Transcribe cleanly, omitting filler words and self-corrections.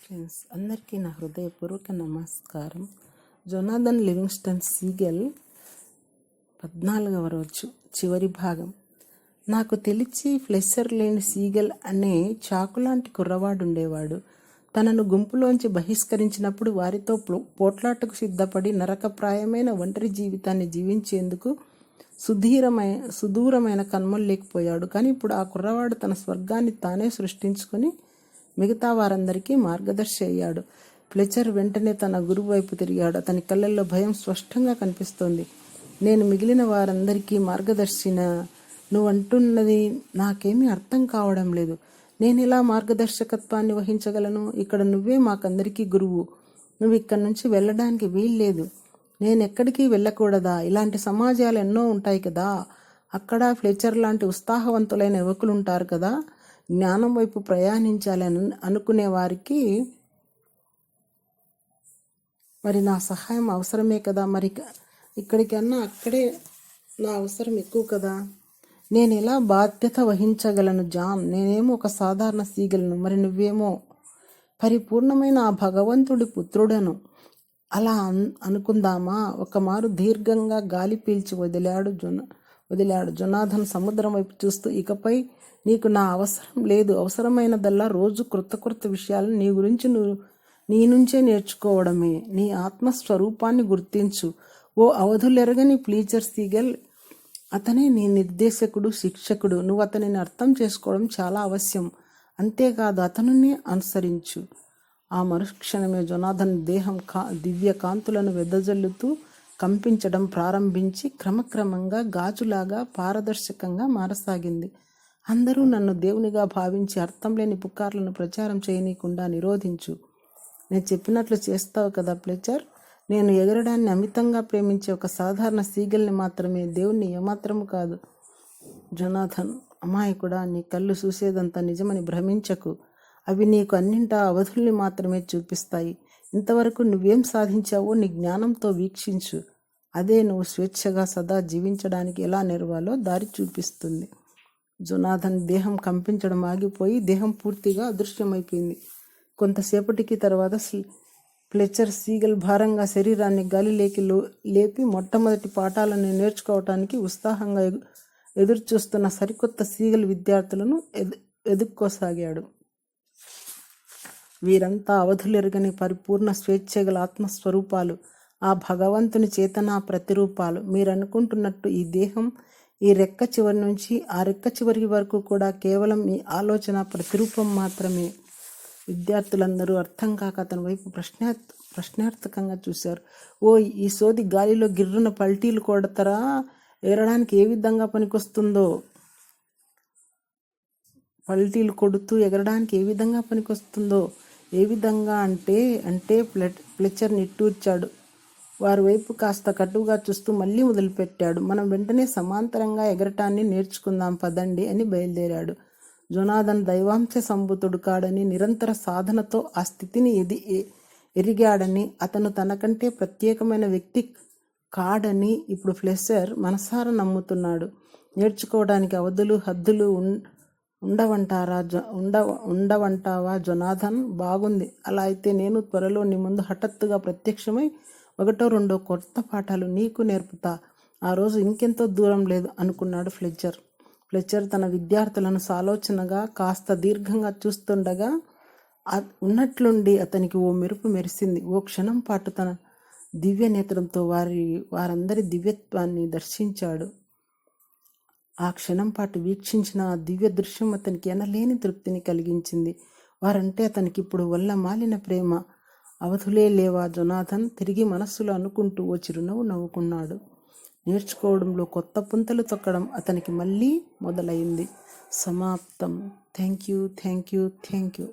Friends, అందరికీ నా హృదయపూర్వక నమస్కారం. జొనాథన్ లివింగ్స్టన్ సీగెల్ 14వ రోజు చివరి భాగం. నాకు తెలిసి ఫ్లెషర్ లేని సీగెల్ అనే చాకులాంటి కుర్రవాడుండేవాడు. తనను గుంపులోంచి బహిష్కరించినప్పుడు వారితో పోట్లాటకు సిద్ధపడి నరకప్రాయమైన ఒంటరి జీవితాన్ని జీవించేందుకు సుదూరమైన కన్మల్లేకపోయాడు. కానీ ఇప్పుడు ఆ కుర్రవాడు తన స్వర్గాన్ని తానే సృష్టించుకొని మిగతా వారందరికీ మార్గదర్శి అయ్యాడు. ఫ్లెచర్ వెంటనే తన గురువు వైపు తిరిగాడు. అతని కళ్ళల్లో భయం స్పష్టంగా కనిపిస్తోంది. నేను మిగిలిన వారందరికీ మార్గదర్శిన, నువ్వంటున్నది నాకేమీ అర్థం కావడం లేదు. నేను ఇలా మార్గదర్శకత్వాన్ని వహించగలను? ఇక్కడ నువ్వే మాకందరికీ గురువు. నువ్వు ఇక్కడి నుంచి వెళ్ళడానికి వీల్లేదు. నేనెక్కడికి వెళ్ళకూడదా? ఇలాంటి సమాజాలు ఎన్నో ఉంటాయి కదా. అక్కడ ఫ్లెచర్ లాంటి ఉత్సాహవంతులైన యువకులు ఉంటారు కదా. జ్ఞానం వైపు ప్రయాణించాలని అనుకునే వారికి మరి నా సహాయం అవసరమే కదా. మరి ఇక్కడికన్నా అక్కడే నా అవసరం ఎక్కువ కదా. నేను ఎలా బాధ్యత వహించగలను జాన్? నేనేమో ఒక సాధారణ సీగలను, మరి నువ్వేమో పరిపూర్ణమైన ఆ భగవంతుడి పుత్రుడను. అలా అనుకుందామా? ఒకమారు దీర్ఘంగా గాలి పీల్చి వదిలాడు జొనాథన్ సముద్రం వైపు చూస్తూ. ఇకపై నీకు నా అవసరం లేదు. అవసరమైనదల్లా రోజు క్రొత్త విషయాలను నీ గురించి నీ నుంచే నేర్చుకోవడమే. నీ ఆత్మస్వరూపాన్ని గుర్తించు. ఓ అవధులెరగని ఫ్లెచర్ సీగెల్. అతనే నీ నిర్దేశకుడు, శిక్షకుడు. నువ్వు అతనిని అర్థం చేసుకోవడం చాలా అవశ్యం. అంతేకాదు, అతనిని అనుసరించు. ఆ మరుక్షణమే జొనాథన్ దేహం దివ్య కాంతులను వెదజల్లుతూ కంపించడం ప్రారంభించి క్రమక్రమంగా గాజులాగా పారదర్శకంగా మారసాగింది. అందరూ నన్ను దేవునిగా భావించి అర్థం లేని పుకార్లను ప్రచారం చేయనీయకుండా నిరోధించు. నేను చెప్పినట్లు చేస్తావు కదా ఫ్లెచర్? నేను ఎగరడాన్ని అమితంగా ప్రేమించే ఒక సాధారణ సీగల్ని మాత్రమే, దేవుణ్ణి ఏమాత్రము కాదు. జొనాథన్, అమాయకుడా, నీ కళ్ళు చూసేదంతా నిజమని భ్రమించకు. అవి నీకు అన్నింటా అవధుల్ని మాత్రమే చూపిస్తాయి. ఇంతవరకు నువ్వేం సాధించావో నీ జ్ఞానంతో వీక్షించు. అదే నువ్వు స్వేచ్ఛగా సదా జీవించడానికి ఎలా నెరవాలో దారి చూపిస్తుంది. జొనాథన్ దేహం కంపించడం ఆగిపోయి దేహం పూర్తిగా అదృశ్యమైపోయింది. కొంతసేపటికి తర్వాత ఫ్లెచర్ సీగల్ భారంగా శరీరాన్ని గాలిలోకి లేపి మొట్టమొదటి పాఠాలను నేర్చుకోవటానికి ఉత్సాహంగా ఎదురుచూస్తున్న సరికొత్త సీగల్ విద్యార్థులను ఎదుక్కోసాగాడు. వీరంతా అవధులెరగని పరిపూర్ణ స్వేచ్ఛగల ఆత్మస్వరూపాలు, ఆ భగవంతుని చేతనా ప్రతిరూపాలు. మీరనుకుంటున్నట్టు ఈ దేహం ఈ రెక్క చివరి నుంచి ఆ రెక్క చివరి వరకు కూడా కేవలం మీ ఆలోచన ప్రతిరూపం మాత్రమే. విద్యార్థులందరూ అర్థం కాక అతని వైపు ప్రశ్నార్థకంగా చూశారు. ఓ, ఈ సోది గాలిలో గిర్రున పల్టీలు కొడతారా? ఎగరడానికి ఏ విధంగా పనికొస్తుందో? పల్టీలు కొడుతూ ఎగరడానికి ఏ విధంగా పనికొస్తుందో? ఏ విధంగా అంటే ఫ్లెచర్ నిట్టూర్చాడు. వారి వైపు కాస్త కటువుగా చూస్తూ మళ్ళీ మొదలుపెట్టాడు. మనం వెంటనే సమాంతరంగా ఎగరటాన్ని నేర్చుకుందాం పదండి అని బయలుదేరాడు. జొనాథన్ దైవాంశ సంభూతుడు కాడని, నిరంతర సాధనతో ఆ స్థితిని ఎరిగాడని, అతను తనకంటే ప్రత్యేకమైన వ్యక్తి కాడని ఇప్పుడు ఫ్లెచర్ మనసారా నమ్ముతున్నాడు. నేర్చుకోవడానికి అవధులు, హద్దులు ఉండవంటావా జొనాథన్? బాగుంది. అలా అయితే నేను త్వరలో నీ ముందు హఠాత్తుగా ప్రత్యక్షమై 1-2 కొత్త పాఠాలు నీకు నేర్పుతా. ఆ రోజు ఇంకెంతో దూరం లేదు అనుకున్నాడు ఫ్లెచర్ తన విద్యార్థులను సాలోచనగా కాస్త దీర్ఘంగా చూస్తుండగా ఉన్నట్లుండి అతనికి ఓ మెరుపు మెరిసింది. ఓ క్షణం పాటు తన దివ్య నేత్రంతో వారందరి దివ్యత్వాన్ని దర్శించాడు. ఆ క్షణం పాటు వీక్షించిన ఆ దివ్య దృశ్యం అతనికి ఎనలేని తృప్తిని కలిగించింది. వారంటే అతనికి ఇప్పుడు వల్ల మాలిన ప్రేమ. అవధులే లేవా జొనాథన్? తిరిగి మనస్సులో అనుకుంటూ ఓ చిరునవ్వు నవ్వుకున్నాడు. నేర్చుకోవడంలో కొత్త పుంతలు తొక్కడం అతనికి మళ్ళీ మొదలైంది. సమాప్తం. Thank you.